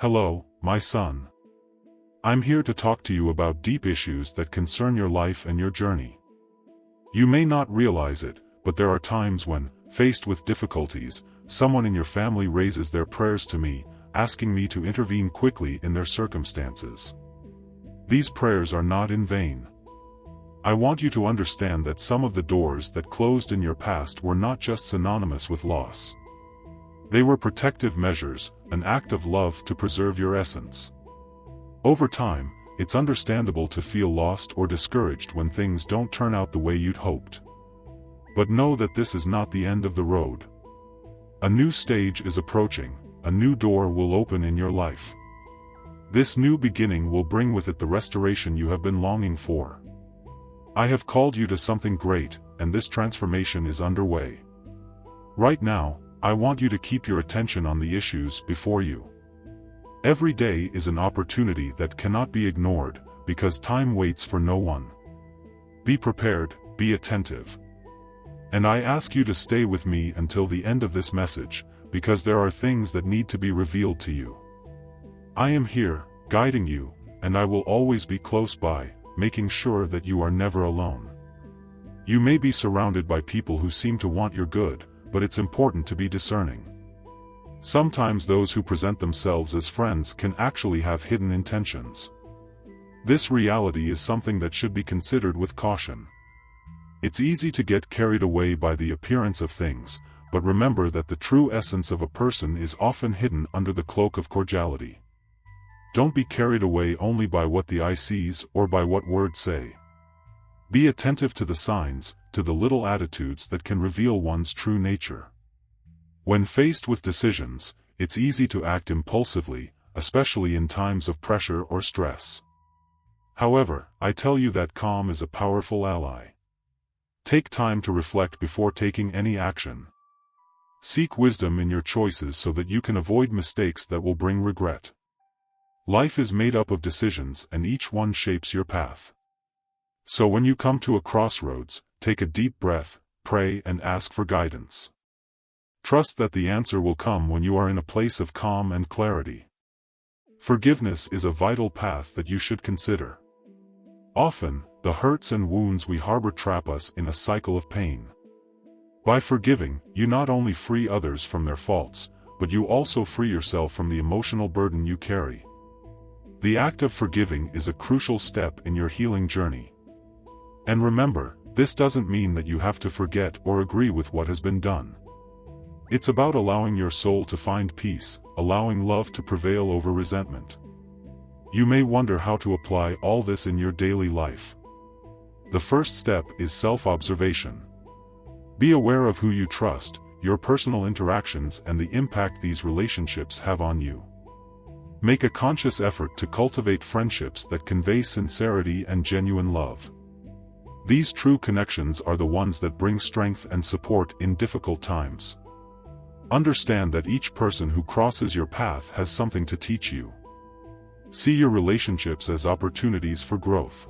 Hello, my son. I'm here to talk to you about deep issues that concern your life and your journey. You may not realize it, but there are times when, faced with difficulties, someone in your family raises their prayers to me, asking me to intervene quickly in their circumstances. These prayers are not in vain. I want you to understand that some of the doors that closed in your past were not just synonymous with loss. They were protective measures, an act of love to preserve your essence. Over time, it's understandable to feel lost or discouraged when things don't turn out the way you'd hoped. But know that this is not the end of the road. A new stage is approaching, a new door will open in your life. This new beginning will bring with it the restoration you have been longing for. I have called you to something great, and this transformation is underway. Right now, I want you to keep your attention on the issues before you. Every day is an opportunity that cannot be ignored, because time waits for no one. Be prepared, be attentive. And I ask you to stay with me until the end of this message, because there are things that need to be revealed to you. I am here, guiding you, and I will always be close by, making sure that you are never alone. You may be surrounded by people who seem to want your good, but it's important to be discerning. Sometimes those who present themselves as friends can actually have hidden intentions. This reality is something that should be considered with caution. It's easy to get carried away by the appearance of things, but remember that the true essence of a person is often hidden under the cloak of cordiality. Don't be carried away only by what the eye sees or by what words say. Be attentive to the signs, to the little attitudes that can reveal one's true nature. When faced with decisions, it's easy to act impulsively, especially in times of pressure or stress. However, I tell you that calm is a powerful ally. Take time to reflect before taking any action. Seek wisdom in your choices so that you can avoid mistakes that will bring regret. Life is made up of decisions and each one shapes your path. So when you come to a crossroads, take a deep breath, pray and ask for guidance. Trust that the answer will come when you are in a place of calm and clarity. Forgiveness is a vital path that you should consider. Often, the hurts and wounds we harbor trap us in a cycle of pain. By forgiving, you not only free others from their faults, but you also free yourself from the emotional burden you carry. The act of forgiving is a crucial step in your healing journey. And remember, this doesn't mean that you have to forget or agree with what has been done. It's about allowing your soul to find peace, allowing love to prevail over resentment. You may wonder how to apply all this in your daily life. The first step is self-observation. Be aware of who you trust, your personal interactions and the impact these relationships have on you. Make a conscious effort to cultivate friendships that convey sincerity and genuine love. These true connections are the ones that bring strength and support in difficult times. Understand that each person who crosses your path has something to teach you. See your relationships as opportunities for growth.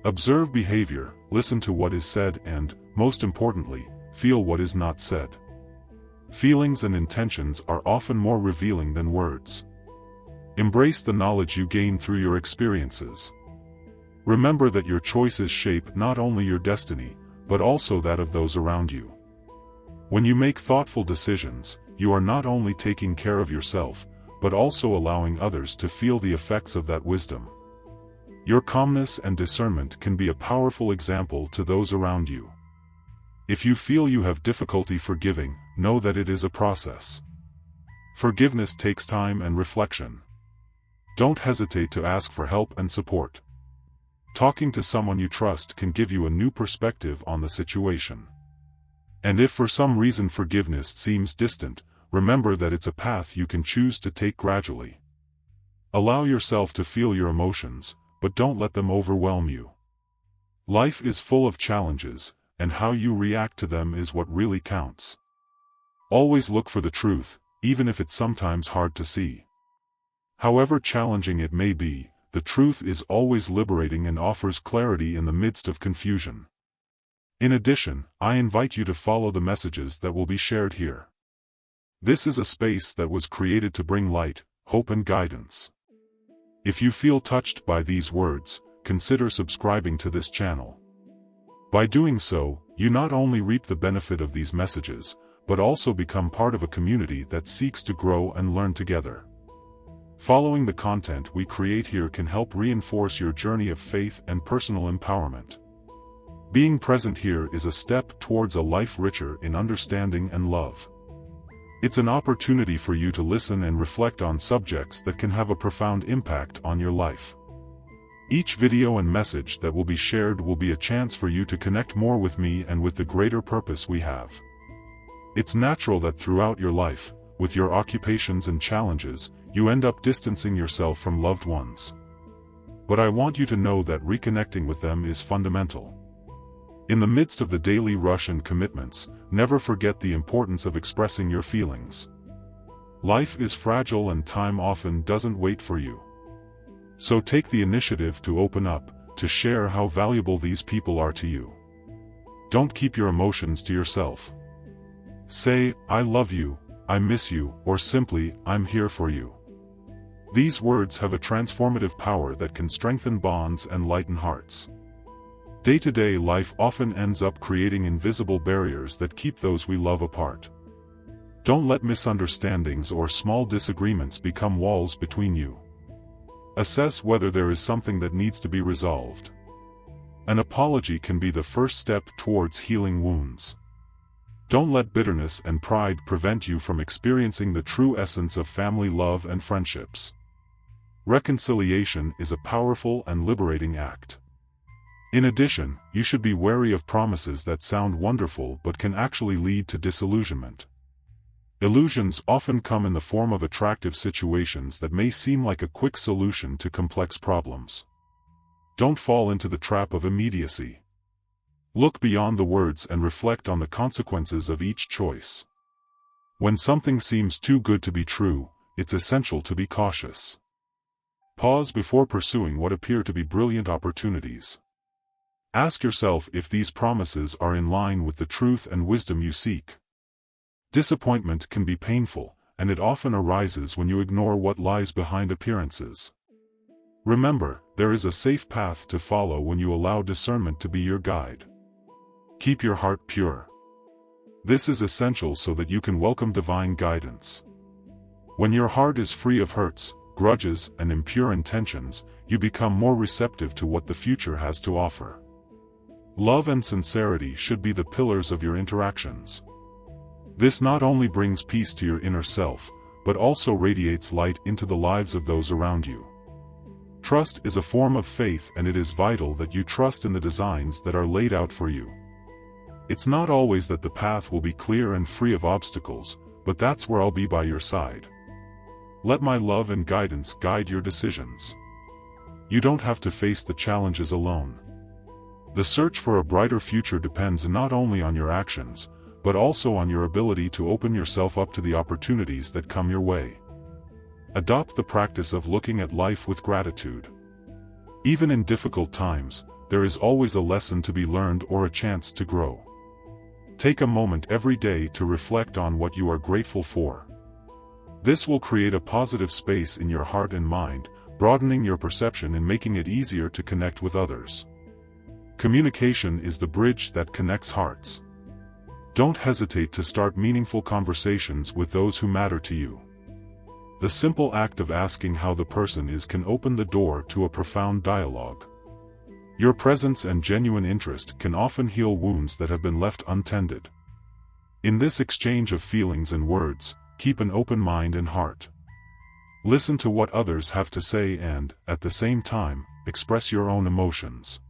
Observe behavior, listen to what is said and, most importantly, feel what is not said. Feelings and intentions are often more revealing than words. Embrace the knowledge you gain through your experiences. Remember that your choices shape not only your destiny, but also that of those around you. When you make thoughtful decisions, you are not only taking care of yourself, but also allowing others to feel the effects of that wisdom. Your calmness and discernment can be a powerful example to those around you. If you feel you have difficulty forgiving, know that it is a process. Forgiveness takes time and reflection. Don't hesitate to ask for help and support. Talking to someone you trust can give you a new perspective on the situation. And if for some reason forgiveness seems distant, remember that it's a path you can choose to take gradually. Allow yourself to feel your emotions, but don't let them overwhelm you. Life is full of challenges, and how you react to them is what really counts. Always look for the truth, even if it's sometimes hard to see. However challenging it may be, the truth is always liberating and offers clarity in the midst of confusion. In addition, I invite you to follow the messages that will be shared here. This is a space that was created to bring light, hope and guidance. If you feel touched by these words, consider subscribing to this channel. By doing so, you not only reap the benefit of these messages, but also become part of a community that seeks to grow and learn together. Following the content we create here can help reinforce your journey of faith and personal empowerment. Being present here is a step towards a life richer in understanding and love. It's an opportunity for you to listen and reflect on subjects that can have a profound impact on your life. Each video and message that will be shared will be a chance for you to connect more with me and with the greater purpose we have. It's natural that throughout your life, with your occupations and challenges, you end up distancing yourself from loved ones. But I want you to know that reconnecting with them is fundamental. In the midst of the daily rush and commitments, never forget the importance of expressing your feelings. Life is fragile and time often doesn't wait for you. So take the initiative to open up, to share how valuable these people are to you. Don't keep your emotions to yourself. Say, "I love you, I miss you," or simply, "I'm here for you." These words have a transformative power that can strengthen bonds and lighten hearts. Day-to-day life often ends up creating invisible barriers that keep those we love apart. Don't let misunderstandings or small disagreements become walls between you. Assess whether there is something that needs to be resolved. An apology can be the first step towards healing wounds. Don't let bitterness and pride prevent you from experiencing the true essence of family love and friendships. Reconciliation is a powerful and liberating act. In addition, you should be wary of promises that sound wonderful but can actually lead to disillusionment. Illusions often come in the form of attractive situations that may seem like a quick solution to complex problems. Don't fall into the trap of immediacy. Look beyond the words and reflect on the consequences of each choice. When something seems too good to be true, it's essential to be cautious. Pause before pursuing what appear to be brilliant opportunities. Ask yourself if these promises are in line with the truth and wisdom you seek. Disappointment can be painful, and it often arises when you ignore what lies behind appearances. Remember, there is a safe path to follow when you allow discernment to be your guide. Keep your heart pure. This is essential so that you can welcome divine guidance. When your heart is free of hurts, grudges, and impure intentions, you become more receptive to what the future has to offer. Love and sincerity should be the pillars of your interactions. This not only brings peace to your inner self, but also radiates light into the lives of those around you. Trust is a form of faith, and it is vital that you trust in the designs that are laid out for you. It's not always that the path will be clear and free of obstacles, but that's where I'll be by your side. Let my love and guidance guide your decisions. You don't have to face the challenges alone. The search for a brighter future depends not only on your actions, but also on your ability to open yourself up to the opportunities that come your way. Adopt the practice of looking at life with gratitude. Even in difficult times, there is always a lesson to be learned or a chance to grow. Take a moment every day to reflect on what you are grateful for. This will create a positive space in your heart and mind, broadening your perception and making it easier to connect with others. Communication is the bridge that connects hearts. Don't hesitate to start meaningful conversations with those who matter to you. The simple act of asking how the person is can open the door to a profound dialogue. Your presence and genuine interest can often heal wounds that have been left untended. In this exchange of feelings and words, keep an open mind and heart. Listen to what others have to say and, at the same time, express your own emotions.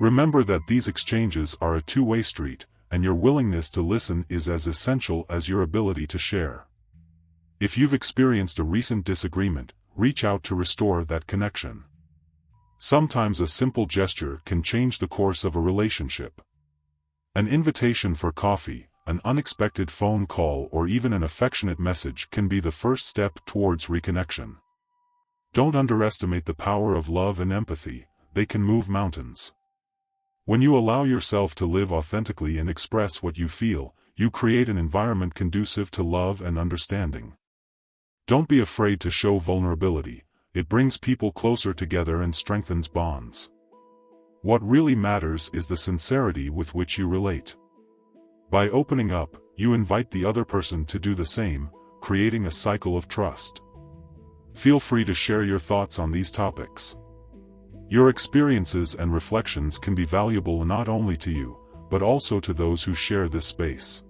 Remember that these exchanges are a two-way street, and your willingness to listen is as essential as your ability to share. If you've experienced a recent disagreement, reach out to restore that connection. Sometimes a simple gesture can change the course of a relationship. An invitation for coffee, an unexpected phone call, or even an affectionate message can be the first step towards reconnection. Don't underestimate the power of love and empathy, they can move mountains. When you allow yourself to live authentically and express what you feel, you create an environment conducive to love and understanding. Don't be afraid to show vulnerability. It brings people closer together and strengthens bonds. What really matters is the sincerity with which you relate. By opening up, you invite the other person to do the same, creating a cycle of trust. Feel free to share your thoughts on these topics. Your experiences and reflections can be valuable not only to you, but also to those who share this space.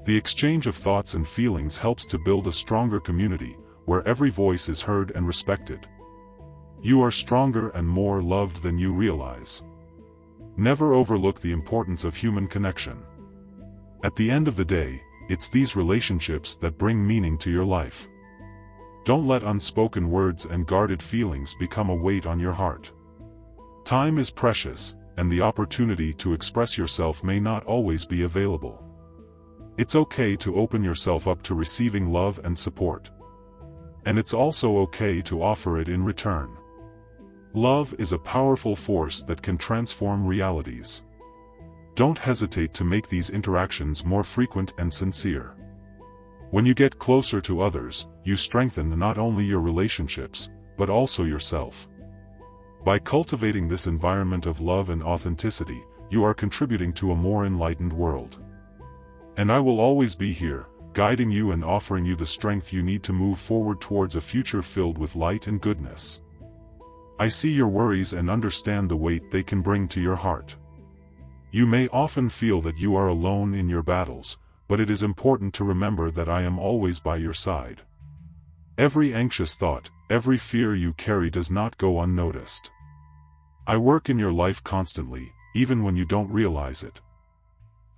The exchange of thoughts and feelings helps to build a stronger community, where every voice is heard and respected. You are stronger and more loved than you realize. Never overlook the importance of human connection. At the end of the day, it's these relationships that bring meaning to your life. Don't let unspoken words and guarded feelings become a weight on your heart. Time is precious, and the opportunity to express yourself may not always be available. It's okay to open yourself up to receiving love and support. And it's also okay to offer it in return. Love is a powerful force that can transform realities. Don't hesitate to make these interactions more frequent and sincere. When you get closer to others, you strengthen not only your relationships, but also yourself. By cultivating this environment of love and authenticity, you are contributing to a more enlightened world. And I will always be here, guiding you and offering you the strength you need to move forward towards a future filled with light and goodness. I see your worries and understand the weight they can bring to your heart. You may often feel that you are alone in your battles, but it is important to remember that I am always by your side. Every anxious thought, every fear you carry does not go unnoticed. I work in your life constantly, even when you don't realize it.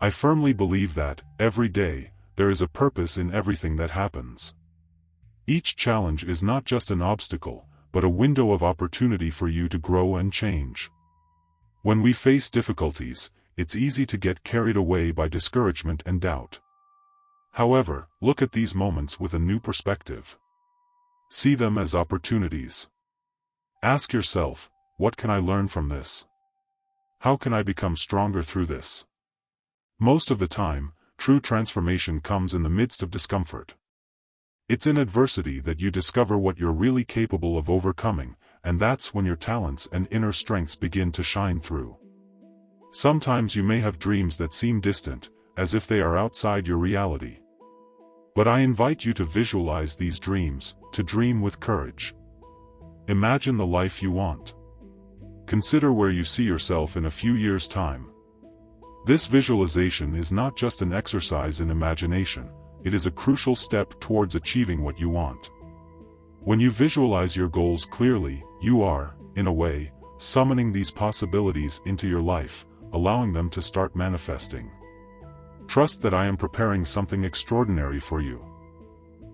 I firmly believe that, every day, there is a purpose in everything that happens. Each challenge is not just an obstacle, but a window of opportunity for you to grow and change. When we face difficulties, it's easy to get carried away by discouragement and doubt. However, look at these moments with a new perspective. See them as opportunities. Ask yourself, what can I learn from this? How can I become stronger through this? Most of the time, true transformation comes in the midst of discomfort. It's in adversity that you discover what you're really capable of overcoming, and that's when your talents and inner strengths begin to shine through. Sometimes you may have dreams that seem distant, as if they are outside your reality. But I invite you to visualize these dreams, to dream with courage. Imagine the life you want. Consider where you see yourself in a few years' time. This visualization is not just an exercise in imagination, it is a crucial step towards achieving what you want. When you visualize your goals clearly, you are, in a way, summoning these possibilities into your life, allowing them to start manifesting. Trust that I am preparing something extraordinary for you.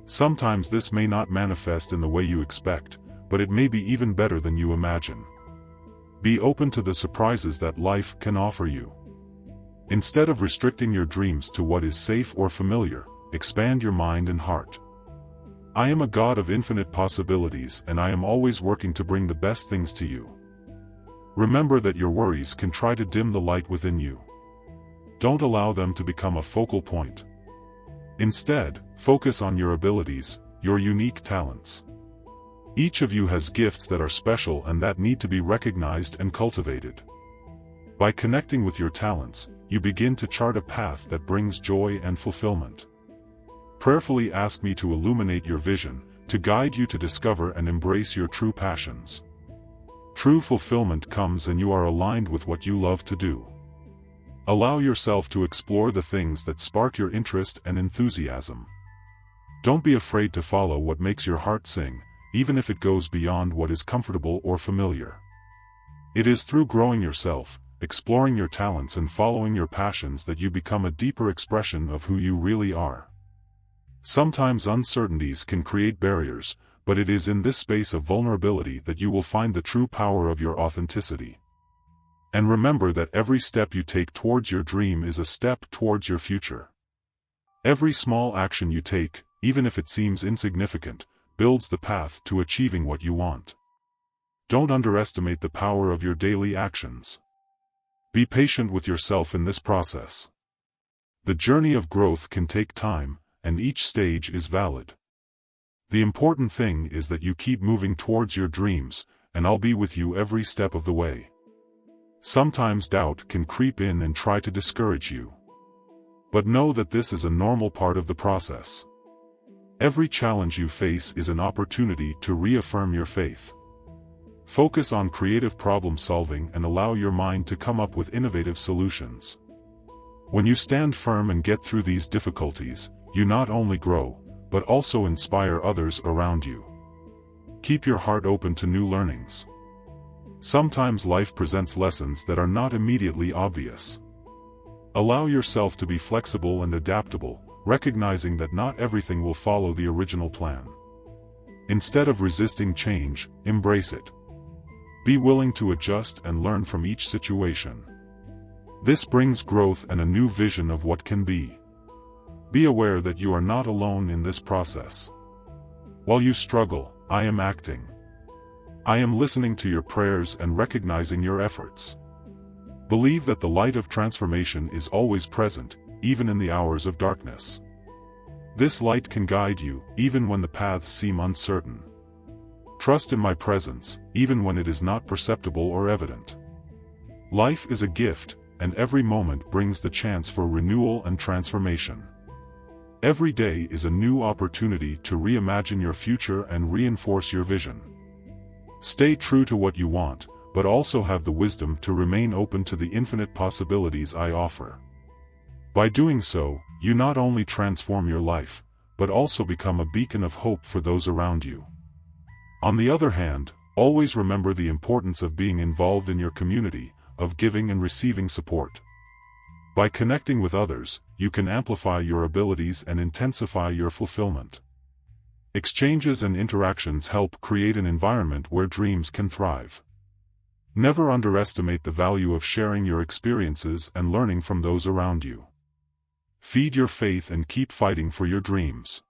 Sometimes this may not manifest in the way you expect, but it may be even better than you imagine. Be open to the surprises that life can offer you. Instead of restricting your dreams to what is safe or familiar, expand your mind and heart. I am a God of infinite possibilities, and I am always working to bring the best things to you. Remember that your worries can try to dim the light within you. Don't allow them to become a focal point. Instead, focus on your abilities, your unique talents. Each of you has gifts that are special and that need to be recognized and cultivated. By connecting with your talents, you begin to chart a path that brings joy and fulfillment. Prayerfully ask me to illuminate your vision, to guide you to discover and embrace your true passions. True fulfillment comes when you are aligned with what you love to do. Allow yourself to explore the things that spark your interest and enthusiasm. Don't be afraid to follow what makes your heart sing, even if it goes beyond what is comfortable or familiar. It is through growing yourself, exploring your talents and following your passions that you become a deeper expression of who you really are. Sometimes uncertainties can create barriers, but it is in this space of vulnerability that you will find the true power of your authenticity. And remember that every step you take towards your dream is a step towards your future. Every small action you take, even if it seems insignificant, builds the path to achieving what you want. Don't underestimate the power of your daily actions. Be patient with yourself in this process. The journey of growth can take time, and each stage is valid. The important thing is that you keep moving towards your dreams, and I'll be with you every step of the way. Sometimes doubt can creep in and try to discourage you. But know that this is a normal part of the process. Every challenge you face is an opportunity to reaffirm your faith. Focus on creative problem solving and allow your mind to come up with innovative solutions. When you stand firm and get through these difficulties, you not only grow, but also inspire others around you. Keep your heart open to new learnings. Sometimes life presents lessons that are not immediately obvious. Allow yourself to be flexible and adaptable, recognizing that not everything will follow the original plan. Instead of resisting change, embrace it. Be willing to adjust and learn from each situation. This brings growth and a new vision of what can be. Be aware that you are not alone in this process. While you struggle, I am acting. I am listening to your prayers and recognizing your efforts. Believe that the light of transformation is always present, even in the hours of darkness. This light can guide you, even when the paths seem uncertain. Trust in my presence, even when it is not perceptible or evident. Life is a gift, and every moment brings the chance for renewal and transformation. Every day is a new opportunity to reimagine your future and reinforce your vision. Stay true to what you want, but also have the wisdom to remain open to the infinite possibilities I offer. By doing so, you not only transform your life, but also become a beacon of hope for those around you. On the other hand, always remember the importance of being involved in your community, of giving and receiving support. By connecting with others, you can amplify your abilities and intensify your fulfillment. Exchanges and interactions help create an environment where dreams can thrive. Never underestimate the value of sharing your experiences and learning from those around you. Feed your faith and keep fighting for your dreams.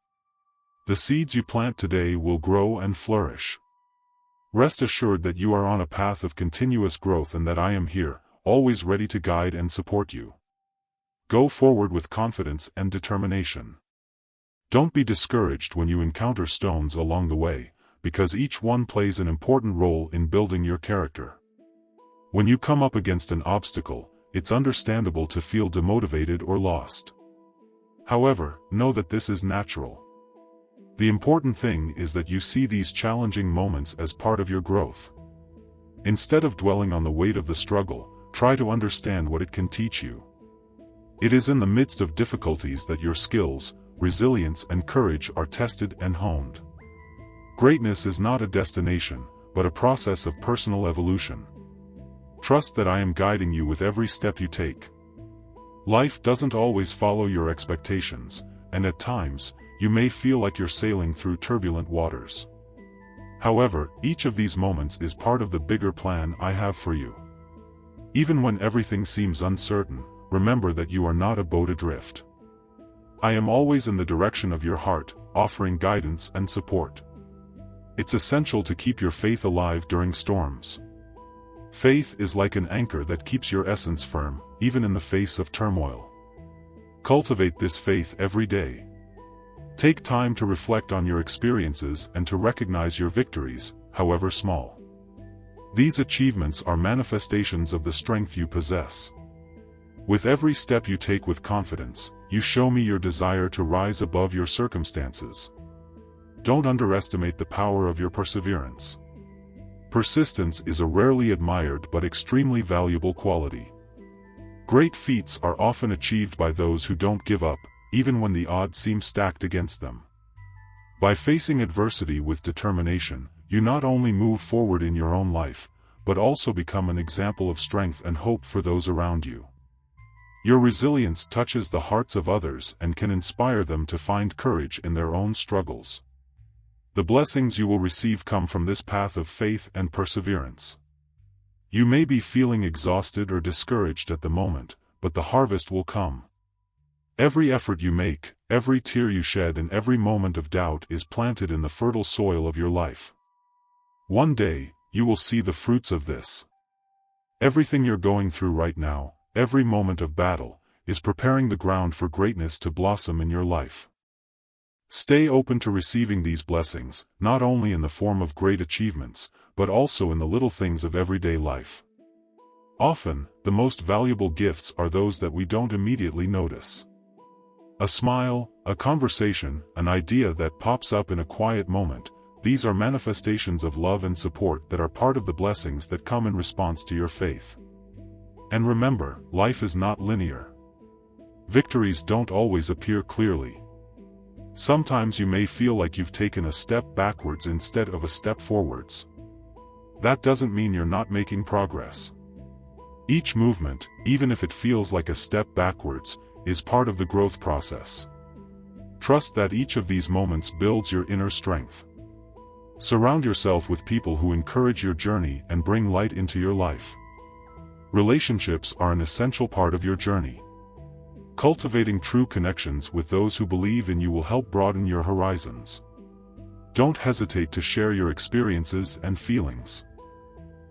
The seeds you plant today will grow and flourish. Rest assured that you are on a path of continuous growth and that I am here, always ready to guide and support you. Go forward with confidence and determination. Don't be discouraged when you encounter stones along the way, because each one plays an important role in building your character. When you come up against an obstacle, it's understandable to feel demotivated or lost. However, know that this is natural. The important thing is that you see these challenging moments as part of your growth. Instead of dwelling on the weight of the struggle, try to understand what it can teach you. It is in the midst of difficulties that your skills, resilience and courage are tested and honed. Greatness is not a destination, but a process of personal evolution. Trust that I am guiding you with every step you take. Life doesn't always follow your expectations, and at times, you may feel like you're sailing through turbulent waters. However, each of these moments is part of the bigger plan I have for you. Even when everything seems uncertain, remember that you are not a boat adrift. I am always in the direction of your heart, offering guidance and support. It's essential to keep your faith alive during storms. Faith is like an anchor that keeps your essence firm, even in the face of turmoil. Cultivate this faith every day. Take time to reflect on your experiences and to recognize your victories, however small. These achievements are manifestations of the strength you possess. With every step you take with confidence, you show me your desire to rise above your circumstances. Don't underestimate the power of your perseverance. Persistence is a rarely admired but extremely valuable quality. Great feats are often achieved by those who don't give up, even when the odds seem stacked against them. By facing adversity with determination, you not only move forward in your own life, but also become an example of strength and hope for those around you. Your resilience touches the hearts of others and can inspire them to find courage in their own struggles. The blessings you will receive come from this path of faith and perseverance. You may be feeling exhausted or discouraged at the moment, but the harvest will come. Every effort you make, every tear you shed and every moment of doubt is planted in the fertile soil of your life. One day, you will see the fruits of this. Everything you're going through right now, every moment of battle, is preparing the ground for greatness to blossom in your life. Stay open to receiving these blessings, not only in the form of great achievements, but also in the little things of everyday life. Often, the most valuable gifts are those that we don't immediately notice. A smile, a conversation, an idea that pops up in a quiet moment, these are manifestations of love and support that are part of the blessings that come in response to your faith. And remember, life is not linear. Victories don't always appear clearly. Sometimes you may feel like you've taken a step backwards instead of a step forwards. That doesn't mean you're not making progress. Each movement, even if it feels like a step backwards, is part of the growth process. Trust that each of these moments builds your inner strength. Surround yourself with people who encourage your journey and bring light into your life. Relationships are an essential part of your journey. Cultivating true connections with those who believe in you will help broaden your horizons. Don't hesitate to share your experiences and feelings.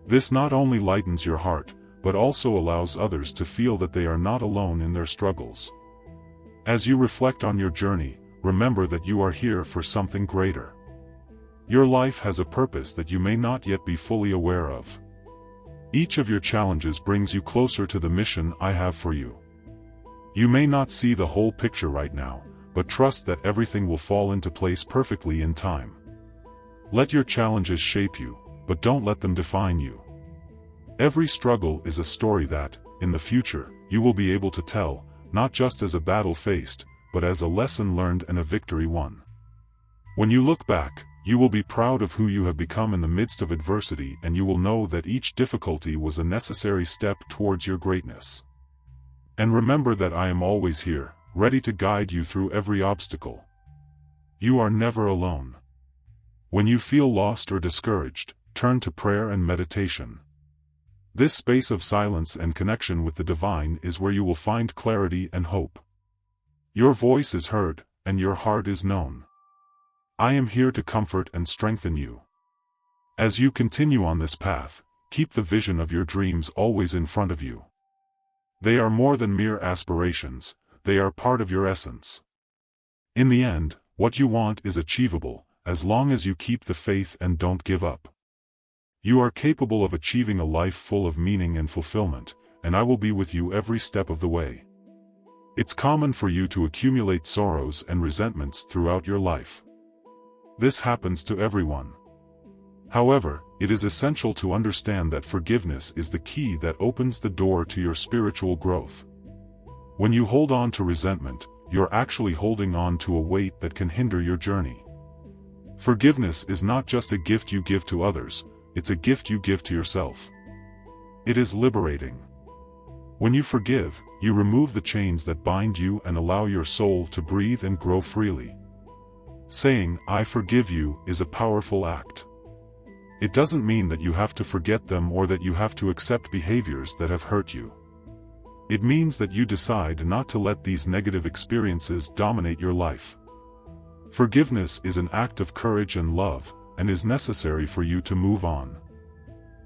This not only lightens your heart, but also allows others to feel that they are not alone in their struggles. As you reflect on your journey, remember that you are here for something greater. Your life has a purpose that you may not yet be fully aware of. Each of your challenges brings you closer to the mission I have for you. You may not see the whole picture right now, but trust that everything will fall into place perfectly in time. Let your challenges shape you, but don't let them define you. Every struggle is a story that, in the future, you will be able to tell, not just as a battle faced, but as a lesson learned and a victory won. When you look back, you will be proud of who you have become in the midst of adversity, and you will know that each difficulty was a necessary step towards your greatness. And remember that I am always here, ready to guide you through every obstacle. You are never alone. When you feel lost or discouraged, turn to prayer and meditation. This space of silence and connection with the divine is where you will find clarity and hope. Your voice is heard, and your heart is known. I am here to comfort and strengthen you. As you continue on this path, keep the vision of your dreams always in front of you. They are more than mere aspirations, they are part of your essence. In the end, what you want is achievable, as long as you keep the faith and don't give up. You are capable of achieving a life full of meaning and fulfillment, and I will be with you every step of the way. It's common for you to accumulate sorrows and resentments throughout your life. This happens to everyone. However, it is essential to understand that forgiveness is the key that opens the door to your spiritual growth. When you hold on to resentment, you're actually holding on to a weight that can hinder your journey. Forgiveness is not just a gift you give to others, it's a gift you give to yourself. It is liberating. When you forgive, you remove the chains that bind you and allow your soul to breathe and grow freely. Saying, "I forgive you," is a powerful act. It doesn't mean that you have to forget them or that you have to accept behaviors that have hurt you. It means that you decide not to let these negative experiences dominate your life. Forgiveness is an act of courage and love, and is necessary for you to move on.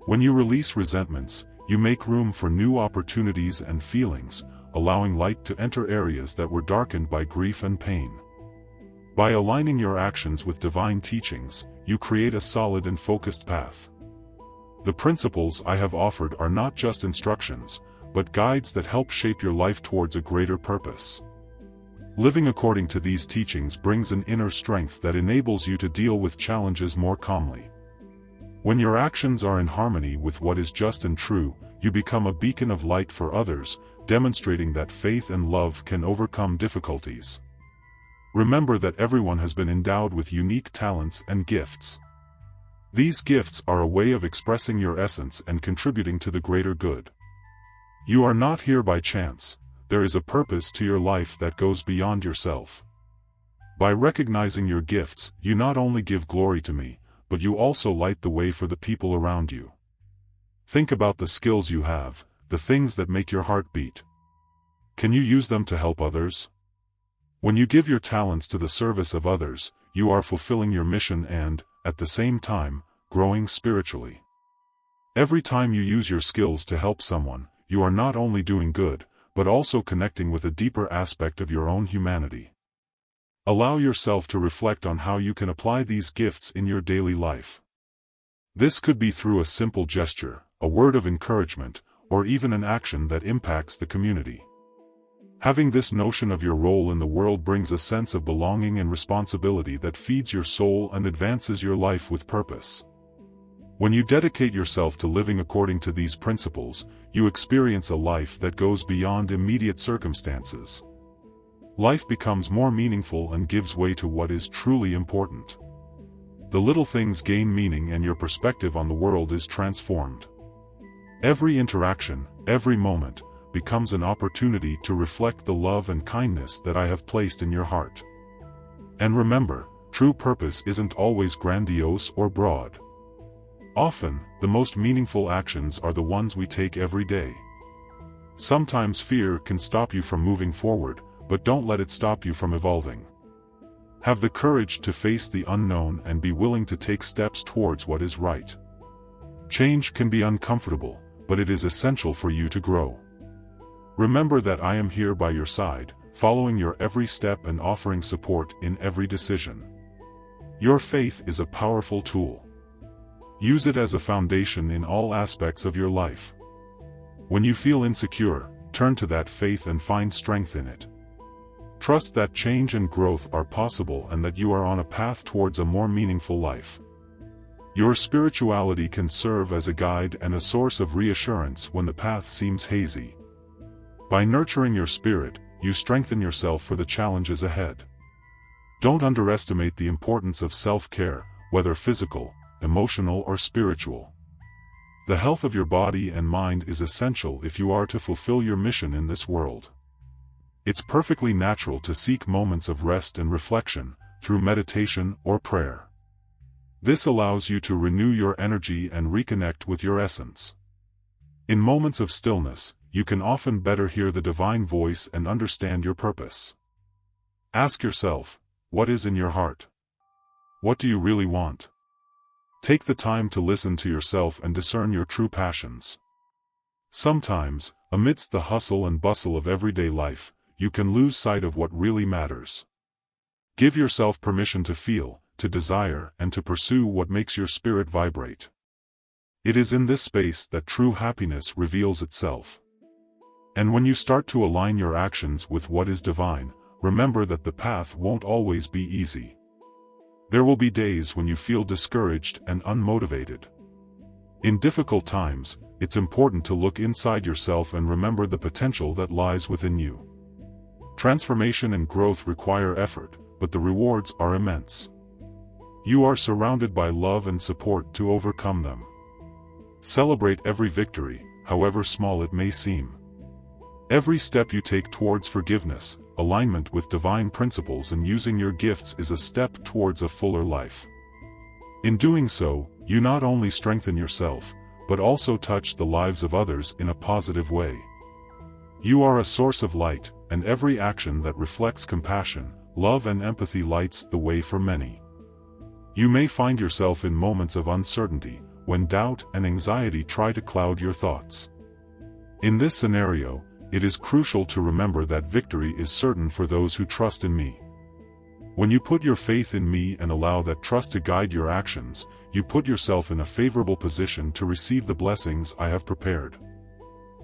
When you release resentments, you make room for new opportunities and feelings, allowing light to enter areas that were darkened by grief and pain. By aligning your actions with divine teachings, you create a solid and focused path. The principles I have offered are not just instructions, but guides that help shape your life towards a greater purpose. Living according to these teachings brings an inner strength that enables you to deal with challenges more calmly. When your actions are in harmony with what is just and true, you become a beacon of light for others, demonstrating that faith and love can overcome difficulties. Remember that everyone has been endowed with unique talents and gifts. These gifts are a way of expressing your essence and contributing to the greater good. You are not here by chance. There is a purpose to your life that goes beyond yourself. By recognizing your gifts, you not only give glory to me, but you also light the way for the people around you. Think about the skills you have, the things that make your heart beat. Can you use them to help others? When you give your talents to the service of others, you are fulfilling your mission and, at the same time, growing spiritually. Every time you use your skills to help someone, you are not only doing good, but also connecting with a deeper aspect of your own humanity. Allow yourself to reflect on how you can apply these gifts in your daily life. This could be through a simple gesture, a word of encouragement, or even an action that impacts the community. Having this notion of your role in the world brings a sense of belonging and responsibility that feeds your soul and advances your life with purpose. When you dedicate yourself to living according to these principles, you experience a life that goes beyond immediate circumstances. Life becomes more meaningful and gives way to what is truly important. The little things gain meaning and your perspective on the world is transformed. Every interaction, every moment, becomes an opportunity to reflect the love and kindness that I have placed in your heart. And remember, true purpose isn't always grandiose or broad. Often, the most meaningful actions are the ones we take every day. Sometimes fear can stop you from moving forward, but don't let it stop you from evolving. Have the courage to face the unknown and be willing to take steps towards what is right. Change can be uncomfortable, but it is essential for you to grow. Remember that I am here by your side, following your every step and offering support in every decision. Your faith is a powerful tool. Use it as a foundation in all aspects of your life. When you feel insecure, turn to that faith and find strength in it. Trust that change and growth are possible and that you are on a path towards a more meaningful life. Your spirituality can serve as a guide and a source of reassurance when the path seems hazy. By nurturing your spirit, you strengthen yourself for the challenges ahead. Don't underestimate the importance of self-care, whether physical, emotional or spiritual. The health of your body and mind is essential if you are to fulfill your mission in this world. It's perfectly natural to seek moments of rest and reflection, through meditation or prayer. This allows you to renew your energy and reconnect with your essence. In moments of stillness, you can often better hear the divine voice and understand your purpose. Ask yourself, what is in your heart? What do you really want? Take the time to listen to yourself and discern your true passions. Sometimes, amidst the hustle and bustle of everyday life, you can lose sight of what really matters. Give yourself permission to feel, to desire, and to pursue what makes your spirit vibrate. It is in this space that true happiness reveals itself. And when you start to align your actions with what is divine, remember that the path won't always be easy. There will be days when you feel discouraged and unmotivated. In difficult times, it's important to look inside yourself and remember the potential that lies within you. Transformation and growth require effort, but the rewards are immense. You are surrounded by love and support to overcome them. Celebrate every victory, however small it may seem. Every step you take towards forgiveness, alignment with divine principles and using your gifts is a step towards a fuller life. In doing so, you not only strengthen yourself, but also touch the lives of others in a positive way. You are a source of light, and every action that reflects compassion, love and empathy lights the way for many. You may find yourself in moments of uncertainty, when doubt and anxiety try to cloud your thoughts. In this scenario, it is crucial to remember that victory is certain for those who trust in me. When you put your faith in me and allow that trust to guide your actions, you put yourself in a favorable position to receive the blessings I have prepared.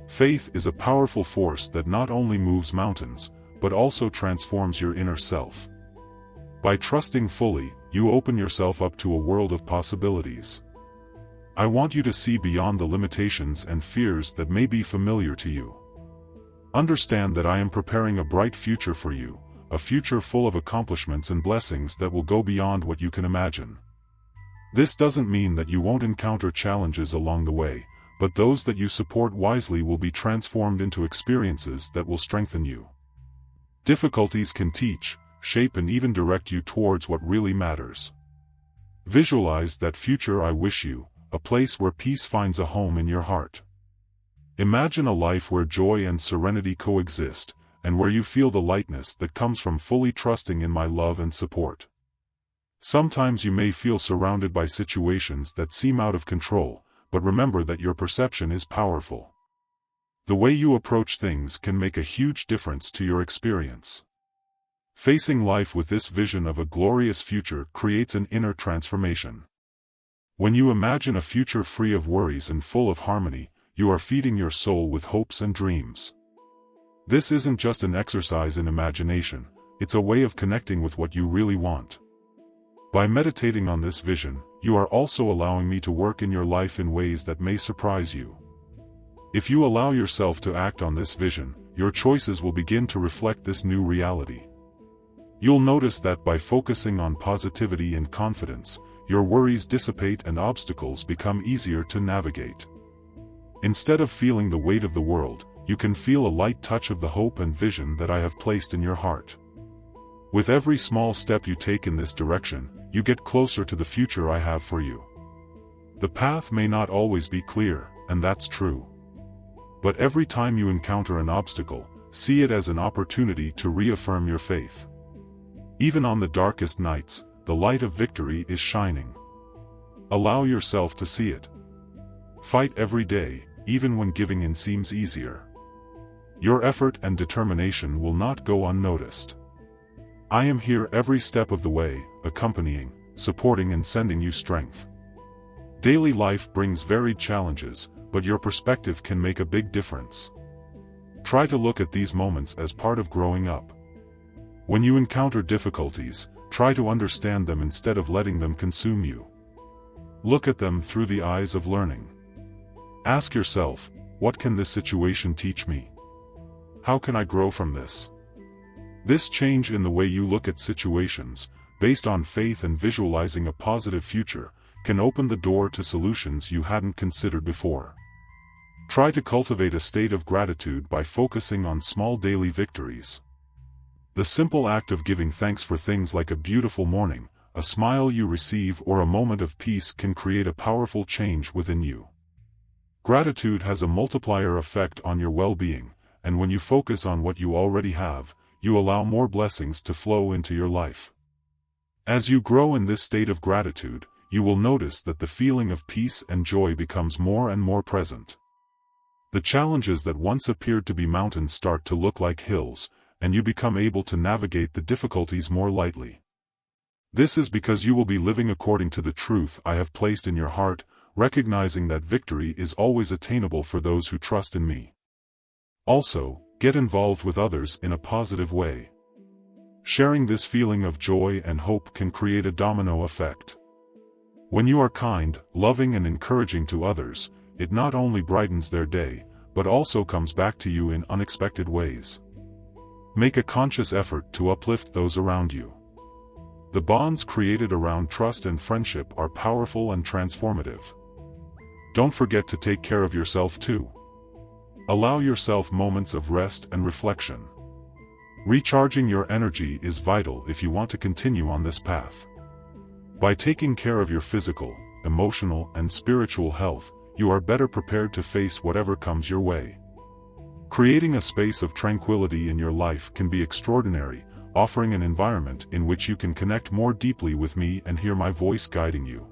Faith is a powerful force that not only moves mountains, but also transforms your inner self. By trusting fully, you open yourself up to a world of possibilities. I want you to see beyond the limitations and fears that may be familiar to you. Understand that I am preparing a bright future for you, a future full of accomplishments and blessings that will go beyond what you can imagine. This doesn't mean that you won't encounter challenges along the way, but those that you support wisely will be transformed into experiences that will strengthen you. Difficulties can teach, shape and even direct you towards what really matters. Visualize that future I wish you, a place where peace finds a home in your heart. Imagine a life where joy and serenity coexist, and where you feel the lightness that comes from fully trusting in my love and support. Sometimes you may feel surrounded by situations that seem out of control, but remember that your perception is powerful. The way you approach things can make a huge difference to your experience. Facing life with this vision of a glorious future creates an inner transformation. When you imagine a future free of worries and full of harmony, you are feeding your soul with hopes and dreams. This isn't just an exercise in imagination, it's a way of connecting with what you really want. By meditating on this vision, you are also allowing me to work in your life in ways that may surprise you. If you allow yourself to act on this vision, your choices will begin to reflect this new reality. You'll notice that by focusing on positivity and confidence, your worries dissipate and obstacles become easier to navigate. Instead of feeling the weight of the world, you can feel a light touch of the hope and vision that I have placed in your heart. With every small step you take in this direction, you get closer to the future I have for you. The path may not always be clear, and that's true. But every time you encounter an obstacle, see it as an opportunity to reaffirm your faith. Even on the darkest nights, the light of victory is shining. Allow yourself to see it. Fight every day, even when giving in seems easier. Your effort and determination will not go unnoticed. I am here every step of the way, accompanying, supporting and sending you strength. Daily life brings varied challenges, but your perspective can make a big difference. Try to look at these moments as part of growing up. When you encounter difficulties, try to understand them instead of letting them consume you. Look at them through the eyes of learning. Ask yourself, what can this situation teach me? How can I grow from this? This change in the way you look at situations, based on faith and visualizing a positive future, can open the door to solutions you hadn't considered before. Try to cultivate a state of gratitude by focusing on small daily victories. The simple act of giving thanks for things like a beautiful morning, a smile you receive or a moment of peace can create a powerful change within you. Gratitude has a multiplier effect on your well-being, and when you focus on what you already have, you allow more blessings to flow into your life. As you grow in this state of gratitude, you will notice that the feeling of peace and joy becomes more and more present. The challenges that once appeared to be mountains start to look like hills, and you become able to navigate the difficulties more lightly. This is because you will be living according to the truth I have placed in your heart, recognizing that victory is always attainable for those who trust in me. Also, get involved with others in a positive way. Sharing this feeling of joy and hope can create a domino effect. When you are kind, loving and encouraging to others, it not only brightens their day, but also comes back to you in unexpected ways. Make a conscious effort to uplift those around you. The bonds created around trust and friendship are powerful and transformative. Don't forget to take care of yourself too. Allow yourself moments of rest and reflection. Recharging your energy is vital if you want to continue on this path. By taking care of your physical, emotional, and spiritual health, you are better prepared to face whatever comes your way. Creating a space of tranquility in your life can be extraordinary, offering an environment in which you can connect more deeply with me and hear my voice guiding you.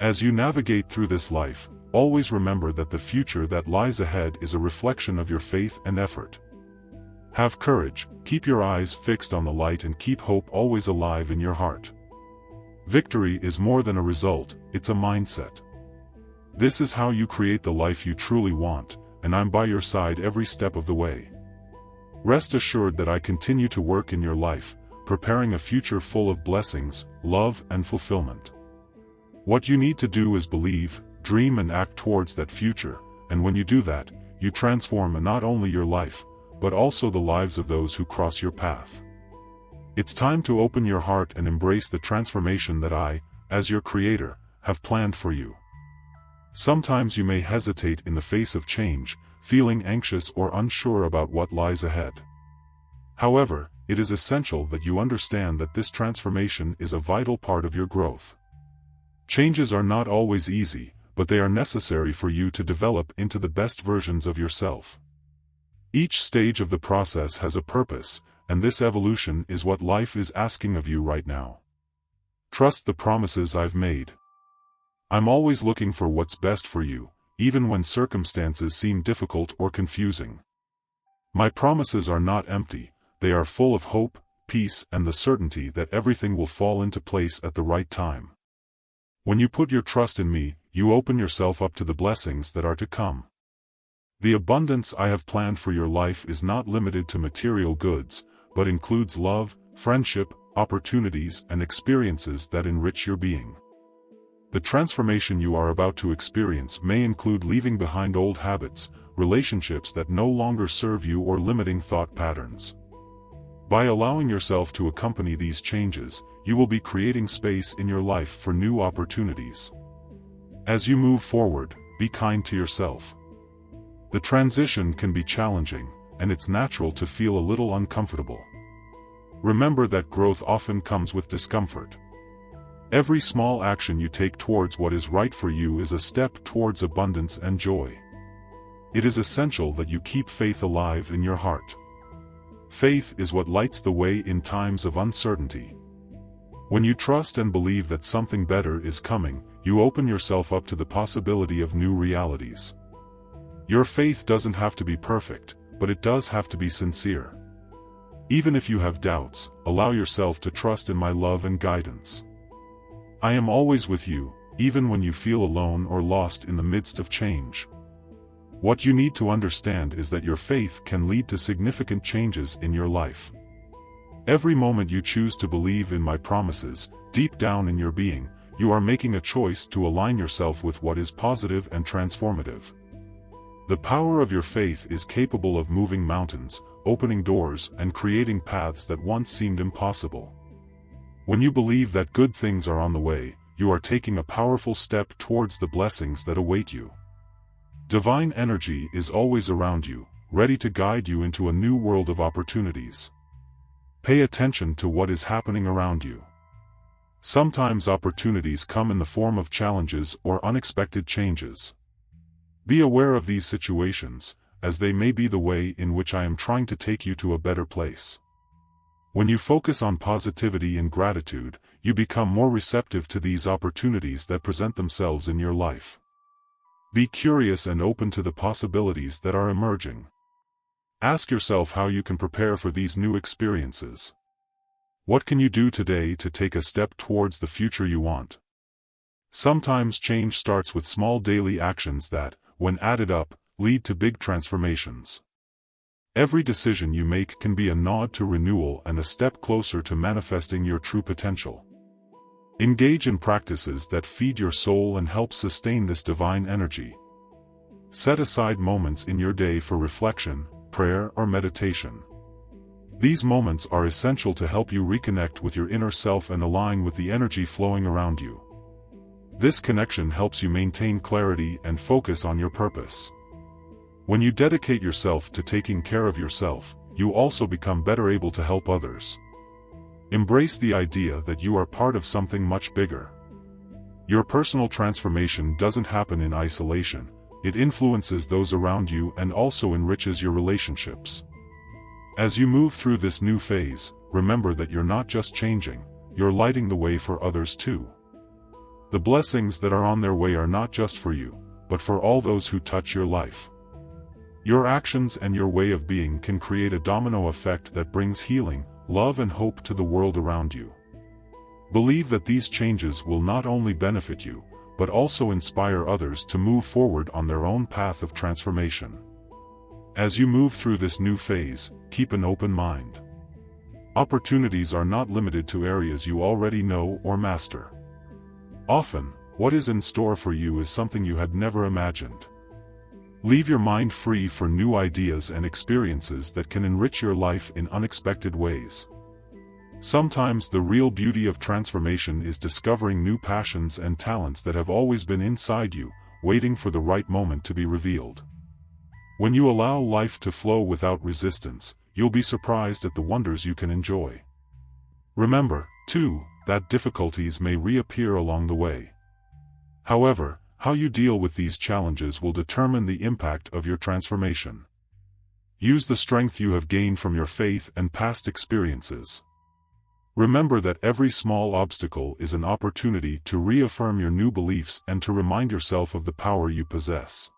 As you navigate through this life, always remember that the future that lies ahead is a reflection of your faith and effort. Have courage, keep your eyes fixed on the light and keep hope always alive in your heart. Victory is more than a result, it's a mindset. This is how you create the life you truly want, and I'm by your side every step of the way. Rest assured that I continue to work in your life, preparing a future full of blessings, love and fulfillment. What you need to do is believe, dream and act towards that future, and when you do that, you transform not only your life, but also the lives of those who cross your path. It's time to open your heart and embrace the transformation that I, as your creator, have planned for you. Sometimes you may hesitate in the face of change, feeling anxious or unsure about what lies ahead. However, it is essential that you understand that this transformation is a vital part of your growth. Changes are not always easy, but they are necessary for you to develop into the best versions of yourself. Each stage of the process has a purpose, and this evolution is what life is asking of you right now. Trust the promises I've made. I'm always looking for what's best for you, even when circumstances seem difficult or confusing. My promises are not empty, they are full of hope, peace and the certainty that everything will fall into place at the right time. When you put your trust in me, you open yourself up to the blessings that are to come. The abundance I have planned for your life is not limited to material goods, but includes love, friendship, opportunities, and experiences that enrich your being. The transformation you are about to experience may include leaving behind old habits, relationships that no longer serve you, or limiting thought patterns. By allowing yourself to accompany these changes, you will be creating space in your life for new opportunities. As you move forward, be kind to yourself. The transition can be challenging, and it's natural to feel a little uncomfortable. Remember that growth often comes with discomfort. Every small action you take towards what is right for you is a step towards abundance and joy. It is essential that you keep faith alive in your heart. Faith is what lights the way in times of uncertainty. When you trust and believe that something better is coming, you open yourself up to the possibility of new realities. Your faith doesn't have to be perfect, but it does have to be sincere. Even if you have doubts, allow yourself to trust in my love and guidance. I am always with you, even when you feel alone or lost in the midst of change. What you need to understand is that your faith can lead to significant changes in your life. Every moment you choose to believe in my promises, deep down in your being, you are making a choice to align yourself with what is positive and transformative. The power of your faith is capable of moving mountains, opening doors, and creating paths that once seemed impossible. When you believe that good things are on the way, you are taking a powerful step towards the blessings that await you. Divine energy is always around you, ready to guide you into a new world of opportunities. Pay attention to what is happening around you. Sometimes opportunities come in the form of challenges or unexpected changes. Be aware of these situations, as they may be the way in which I am trying to take you to a better place. When you focus on positivity and gratitude, you become more receptive to these opportunities that present themselves in your life. Be curious and open to the possibilities that are emerging. Ask yourself how you can prepare for these new experiences. What can you do today to take a step towards the future you want? Sometimes change starts with small daily actions that, when added up, lead to big transformations. Every decision you make can be a nod to renewal and a step closer to manifesting your true potential. Engage in practices that feed your soul and help sustain this divine energy. Set aside moments in your day for reflection, prayer, or meditation. These moments are essential to help you reconnect with your inner self and align with the energy flowing around you. This connection helps you maintain clarity and focus on your purpose. When you dedicate yourself to taking care of yourself, you also become better able to help others. Embrace the idea that you are part of something much bigger. Your personal transformation doesn't happen in isolation, it influences those around you and also enriches your relationships. As you move through this new phase, remember that you're not just changing, you're lighting the way for others too. The blessings that are on their way are not just for you, but for all those who touch your life. Your actions and your way of being can create a domino effect that brings healing, love, and hope to the world around you. Believe that these changes will not only benefit you, but also inspire others to move forward on their own path of transformation. As you move through this new phase, keep an open mind. Opportunities are not limited to areas you already know or master. Often, what is in store for you is something you had never imagined. Leave your mind free for new ideas and experiences that can enrich your life in unexpected ways. Sometimes the real beauty of transformation is discovering new passions and talents that have always been inside you, waiting for the right moment to be revealed. When you allow life to flow without resistance, you'll be surprised at the wonders you can enjoy. Remember, too, that difficulties may reappear along the way. However, how you deal with these challenges will determine the impact of your transformation. Use the strength you have gained from your faith and past experiences. Remember that every small obstacle is an opportunity to reaffirm your new beliefs and to remind yourself of the power you possess.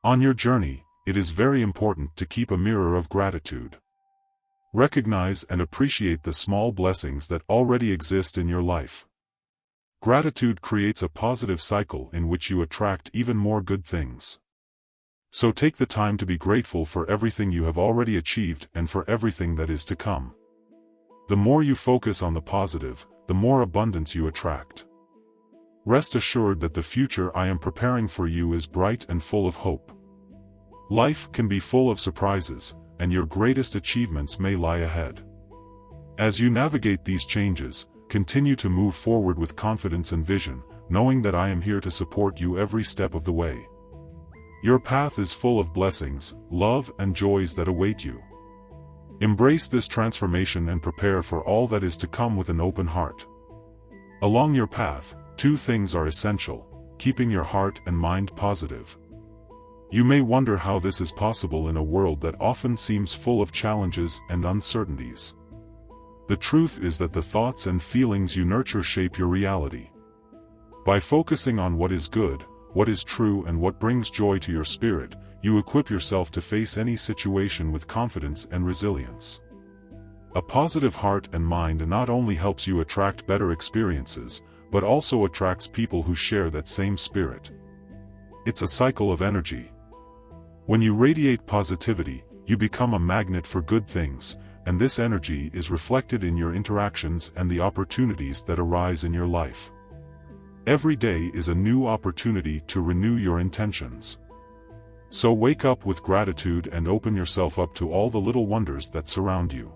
On your journey, it is very important to keep a mirror of gratitude. Recognize and appreciate the small blessings that already exist in your life. Gratitude creates a positive cycle in which you attract even more good things. So take the time to be grateful for everything you have already achieved and for everything that is to come. The more you focus on the positive, the more abundance you attract. Rest assured that the future I am preparing for you is bright and full of hope. Life can be full of surprises, and your greatest achievements may lie ahead. As you navigate these changes, continue to move forward with confidence and vision, knowing that I am here to support you every step of the way. Your path is full of blessings, love, and joys that await you. Embrace this transformation and prepare for all that is to come with an open heart. Along your path, two things are essential: keeping your heart and mind positive. You may wonder how this is possible in a world that often seems full of challenges and uncertainties. The truth is that the thoughts and feelings you nurture shape your reality. By focusing on what is good, what is true, and what brings joy to your spirit, you equip yourself to face any situation with confidence and resilience. A positive heart and mind not only helps you attract better experiences, but also attracts people who share that same spirit. It's a cycle of energy. When you radiate positivity, you become a magnet for good things, and this energy is reflected in your interactions and the opportunities that arise in your life. Every day is a new opportunity to renew your intentions. So wake up with gratitude and open yourself up to all the little wonders that surround you.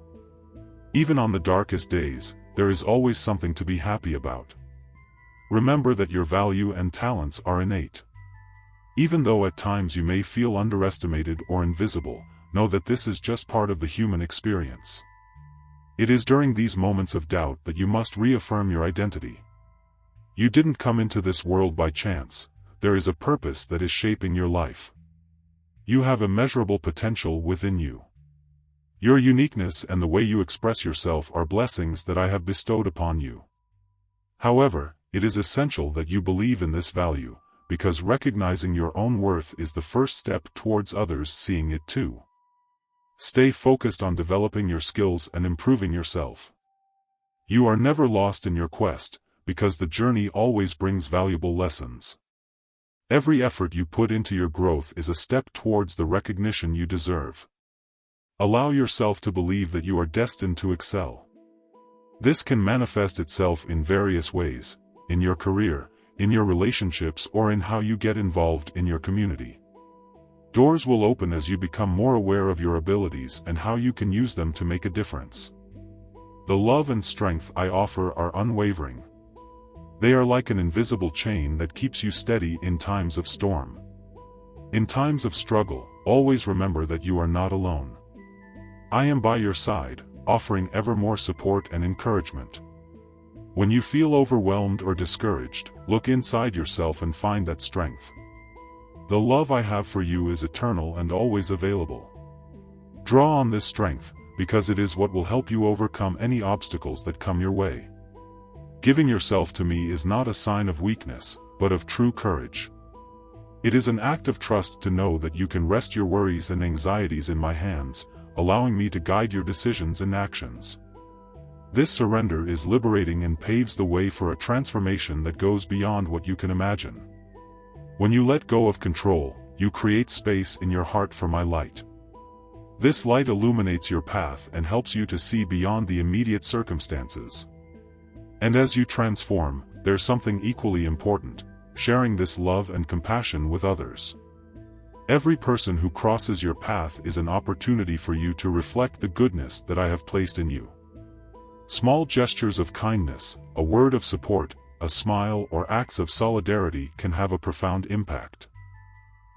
Even on the darkest days, there is always something to be happy about. Remember that your value and talents are innate. Even though at times you may feel underestimated or invisible, know that this is just part of the human experience. It is during these moments of doubt that you must reaffirm your identity. You didn't come into this world by chance. There is a purpose that is shaping your life. You have immeasurable potential within you. Your uniqueness and the way you express yourself are blessings that I have bestowed upon you. However, it is essential that you believe in this value, because recognizing your own worth is the first step towards others seeing it too. Stay focused on developing your skills and improving yourself. You are never lost in your quest, because the journey always brings valuable lessons. Every effort you put into your growth is a step towards the recognition you deserve. Allow yourself to believe that you are destined to excel. This can manifest itself in various ways: in your career, in your relationships, or in how you get involved in your community. Doors will open as you become more aware of your abilities and how you can use them to make a difference. The love and strength I offer are unwavering. They are like an invisible chain that keeps you steady in times of storm. In times of struggle, always remember that you are not alone. I am by your side, offering ever more support and encouragement. When you feel overwhelmed or discouraged, look inside yourself and find that strength. The love I have for you is eternal and always available. Draw on this strength, because it is what will help you overcome any obstacles that come your way. Giving yourself to me is not a sign of weakness, but of true courage. It is an act of trust to know that you can rest your worries and anxieties in my hands, allowing me to guide your decisions and actions. This surrender is liberating and paves the way for a transformation that goes beyond what you can imagine. When you let go of control, you create space in your heart for my light. This light illuminates your path and helps you to see beyond the immediate circumstances. And as you transform, there's something equally important: sharing this love and compassion with others. Every person who crosses your path is an opportunity for you to reflect the goodness that I have placed in you. Small gestures of kindness, a word of support, a smile, or acts of solidarity can have a profound impact.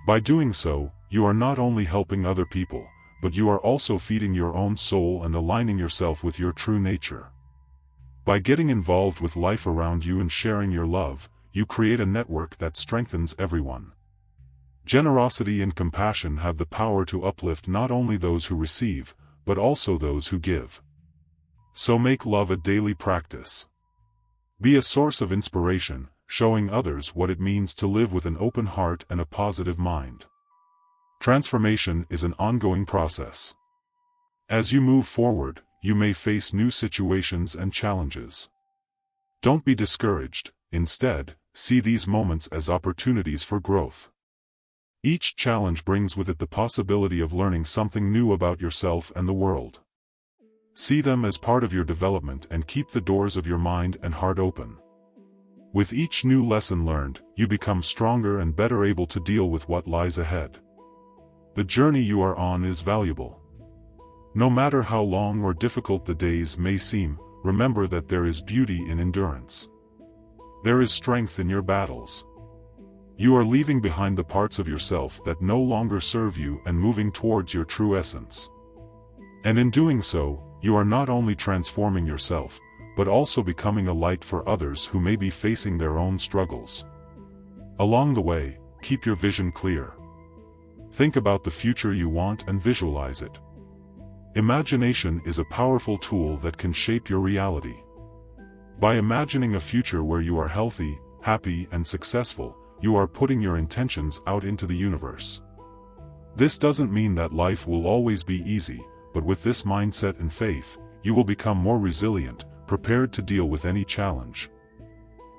By doing so, you are not only helping other people, but you are also feeding your own soul and aligning yourself with your true nature. By getting involved with life around you and sharing your love, you create a network that strengthens everyone. Generosity and compassion have the power to uplift not only those who receive, but also those who give. So make love a daily practice. Be a source of inspiration, showing others what it means to live with an open heart and a positive mind. Transformation is an ongoing process. As you move forward, you may face new situations and challenges. Don't be discouraged. Instead, see these moments as opportunities for growth. Each challenge brings with it the possibility of learning something new about yourself and the world. See them as part of your development and keep the doors of your mind and heart open. With each new lesson learned, you become stronger and better able to deal with what lies ahead. The journey you are on is valuable. No matter how long or difficult the days may seem, remember that there is beauty in endurance. There is strength in your battles. You are leaving behind the parts of yourself that no longer serve you and moving towards your true essence. And in doing so, you are not only transforming yourself, but also becoming a light for others who may be facing their own struggles. Along the way, keep your vision clear. Think about the future you want and visualize it. Imagination is a powerful tool that can shape your reality. By imagining a future where you are healthy, happy, and successful, you are putting your intentions out into the universe. This doesn't mean that life will always be easy, but with this mindset and faith, you will become more resilient, prepared to deal with any challenge.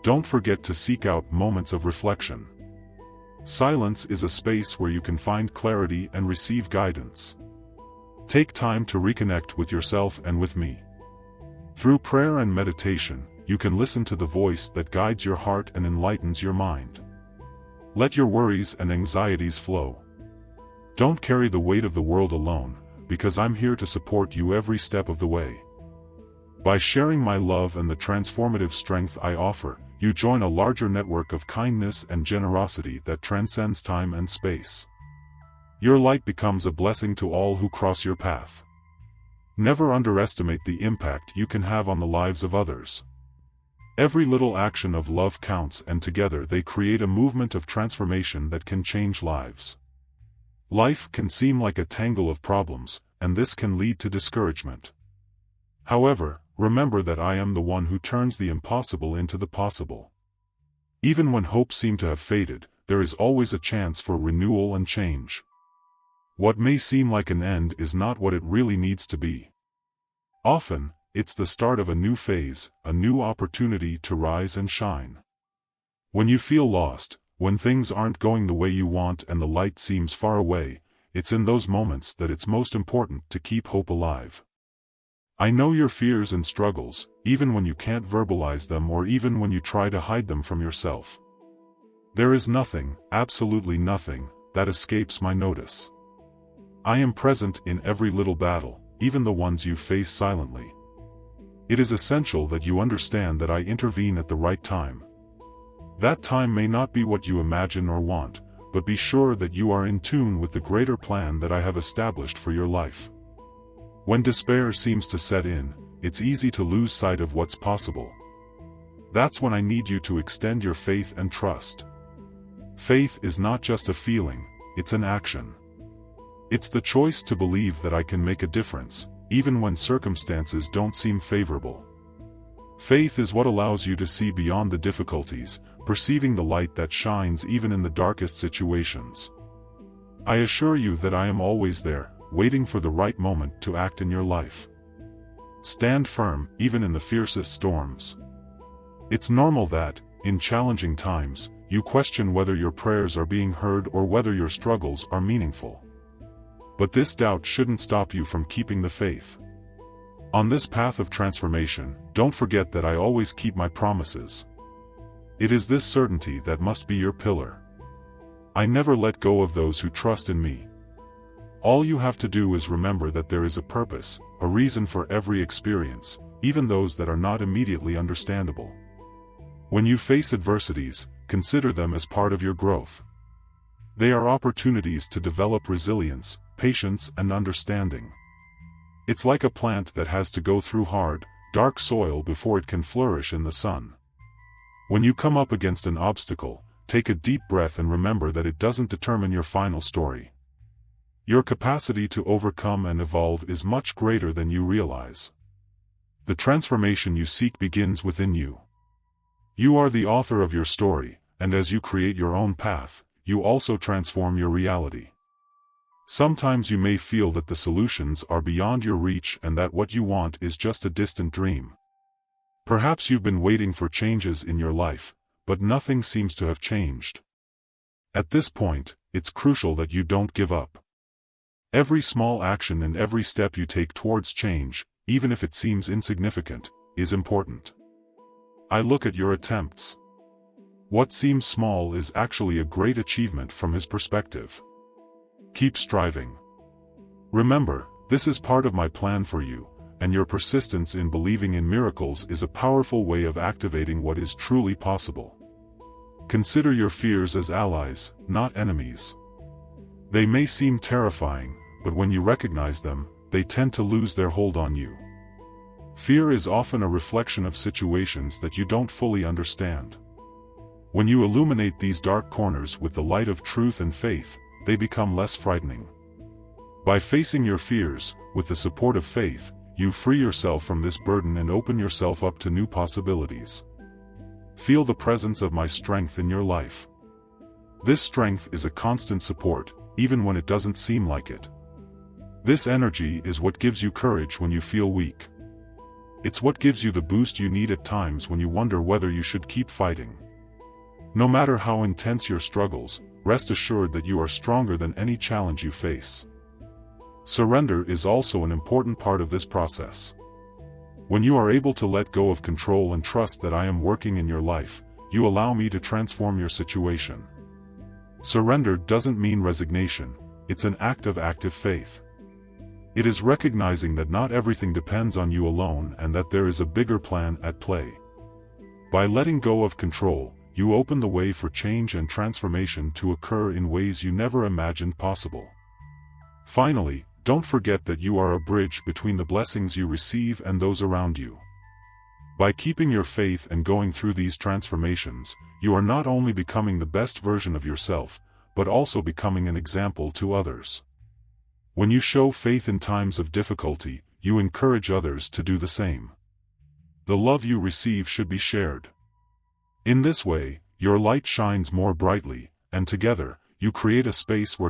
Don't forget to seek out moments of reflection. Silence is a space where you can find clarity and receive guidance. Take time to reconnect with yourself and with me. Through prayer and meditation, you can listen to the voice that guides your heart and enlightens your mind. Let your worries and anxieties flow. Don't carry the weight of the world alone, because I'm here to support you every step of the way. By sharing my love and the transformative strength I offer, you join a larger network of kindness and generosity that transcends time and space. Your light becomes a blessing to all who cross your path. Never underestimate the impact you can have on the lives of others. Every little action of love counts, and together they create a movement of transformation that can change lives. Life can seem like a tangle of problems, and this can lead to discouragement. However, remember that I am the one who turns the impossible into the possible. Even when hope seems to have faded, there is always a chance for renewal and change. What may seem like an end is not what it really needs to be. Often, it's the start of a new phase, a new opportunity to rise and shine. When you feel lost, when things aren't going the way you want and the light seems far away, it's in those moments that it's most important to keep hope alive. I know your fears and struggles, even when you can't verbalize them or even when you try to hide them from yourself. There is nothing, absolutely nothing, that escapes my notice. I am present in every little battle, even the ones you face silently. It is essential that you understand that I intervene at the right time. That time may not be what you imagine or want, but be sure that you are in tune with the greater plan that I have established for your life. When despair seems to set in, it's easy to lose sight of what's possible. That's when I need you to extend your faith and trust. Faith is not just a feeling, it's an action. It's the choice to believe that I can make a difference, even when circumstances don't seem favorable. Faith is what allows you to see beyond the difficulties, perceiving the light that shines even in the darkest situations. I assure you that I am always there, waiting for the right moment to act in your life. Stand firm, even in the fiercest storms. It's normal that, in challenging times, you question whether your prayers are being heard or whether your struggles are meaningful. But this doubt shouldn't stop you from keeping the faith. On this path of transformation, don't forget that I always keep my promises. It is this certainty that must be your pillar. I never let go of those who trust in me. All you have to do is remember that there is a purpose, a reason for every experience, even those that are not immediately understandable. When you face adversities, consider them as part of your growth. They are opportunities to develop resilience, patience, and understanding. It's like a plant that has to go through hard, dark soil before it can flourish in the sun. When you come up against an obstacle, take a deep breath and remember that it doesn't determine your final story. Your capacity to overcome and evolve is much greater than you realize. The transformation you seek begins within you. You are the author of your story, and as you create your own path, you also transform your reality. Sometimes you may feel that the solutions are beyond your reach and that what you want is just a distant dream. Perhaps you've been waiting for changes in your life, but nothing seems to have changed. At this point, it's crucial that you don't give up. Every small action and every step you take towards change, even if it seems insignificant, is important. I look at your attempts. What seems small is actually a great achievement from his perspective. Keep striving. Remember, this is part of my plan for you, and your persistence in believing in miracles is a powerful way of activating what is truly possible. Consider your fears as allies, not enemies. They may seem terrifying, but when you recognize them, they tend to lose their hold on you. Fear is often a reflection of situations that you don't fully understand. When you illuminate these dark corners with the light of truth and faith, they become less frightening. By facing your fears, with the support of faith, you free yourself from this burden and open yourself up to new possibilities. Feel the presence of my strength in your life. This strength is a constant support, even when it doesn't seem like it. This energy is what gives you courage when you feel weak. It's what gives you the boost you need at times when you wonder whether you should keep fighting. No matter how intense your struggles, rest assured that you are stronger than any challenge you face. Surrender is also an important part of this process. When you are able to let go of control and trust that I am working in your life, you allow me to transform your situation. Surrender doesn't mean resignation, it's an act of active faith. It is recognizing that not everything depends on you alone and that there is a bigger plan at play. By letting go of control, you open the way for change and transformation to occur in ways you never imagined possible. Finally, don't forget that you are a bridge between the blessings you receive and those around you. By keeping your faith and going through these transformations, you are not only becoming the best version of yourself, but also becoming an example to others. When you show faith in times of difficulty, you encourage others to do the same. The love you receive should be shared. In this way, your light shines more brightly, and together, you create a space where